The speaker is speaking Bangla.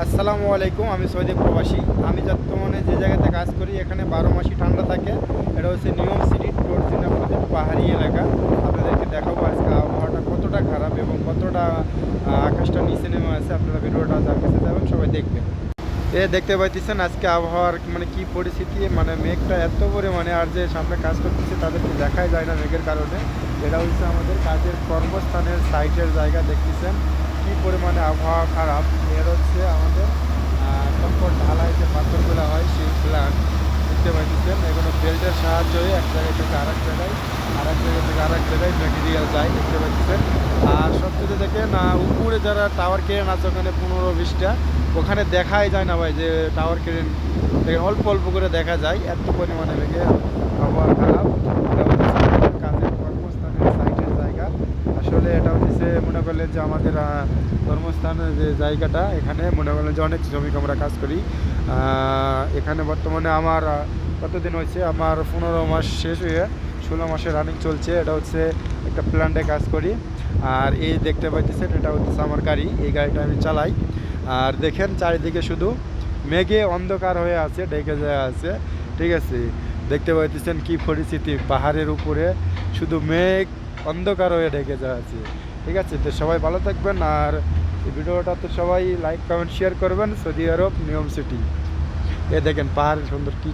আসসালামু আলাইকুম। আমি সৌদি প্রবাসী। আমি বর্তমানে যে জায়গাতে কাজ করি এখানে 12 মাসই ঠান্ডা থাকে। এটা হচ্ছে নিয়ম সিটি টর্জিনাপুরের পাহাড়ি এলাকা। আপনাদেরকে দেখাবো আজকে আবহাওয়াটা কতটা খারাপ এবং কতটা আকাশটা নিচে নেমে আছে। আপনারা ভিডিওটা যার কাছে যাবেন সবাই দেখবেন। দেখতে পাইতেছেন আজকে আবহাওয়ার মানে কি পরিস্থিতি, মানে মেঘটা এত পরিমাণে, আর যে সামনে কাজ করতেছে তাদেরকে দেখাই যায় না মেঘের কারণে। এটা হচ্ছে আমাদের কাজের কর্মস্থানের সাইটের জায়গা, দেখতেছেন কি পরিমাণে আবহাওয়া খারাপ। এর হচ্ছে আমাদের তারপর ঢালাই যে পাথরগুলো হয় সেই প্ল্যান দেখতে পাইতেছেন। এগুলো বেল্টের সাহায্যে এক জায়গা থেকে আরেক জায়গায়, আরেক জায়গা থেকে আরেক জায়গায় মেটেরিয়াল যায় দেখতে পাইতেছেন। আর সবচেয়ে দেখেন উপরে যারা টাওয়ার কেরেন আছে ওখানে 15-20টা, ওখানে দেখাই যায় না ভাই যে টাওয়ার কেরেন দেখেন, অল্প অল্প করে দেখা যায়, এত পরিমাণে মেঘে আবহাওয়া খারাপ। এটা হচ্ছে আমাদের কাজের কর্মস্থানের সাইটের জায়গা। আসলে এটা হচ্ছে মনে করলেন যে আমাদের কর্মস্থানের যে জায়গাটা, এখানে মনে করলেন যে অনেক শ্রমিক আমরা কাজ করি। এখানে বর্তমানে আমার কতদিন হয়েছে, আমার 15 মাস শেষ হয়ে 16 মাসে রানিং চলছে। এটা হচ্ছে একটা প্ল্যান্টে কাজ করি। আর এই দেখতে পাইতেছেন এটা হচ্ছে আমার গাড়ি, এই গাড়িটা আমি চালাই। আর দেখেন চারিদিকে শুধু মেঘে অন্ধকার হয়ে আছে, ঢেকে যায় আছে। ঠিক আছে, দেখতে পাইতেছেন কি পরিস্থিতি, পাহাড়ের উপরে শুধু মেঘ অন্ধকার হয়ে ঢেকে যায় আছে। ঠিক আছে, তো সবাই ভালো থাকবেন। আর এই ভিডিওটা তো সবাই লাইক কমেন্ট শেয়ার করবেন। সৌদি আরব নিয়ম সিটি, দেখেন পাহাড়ের সুন্দর কি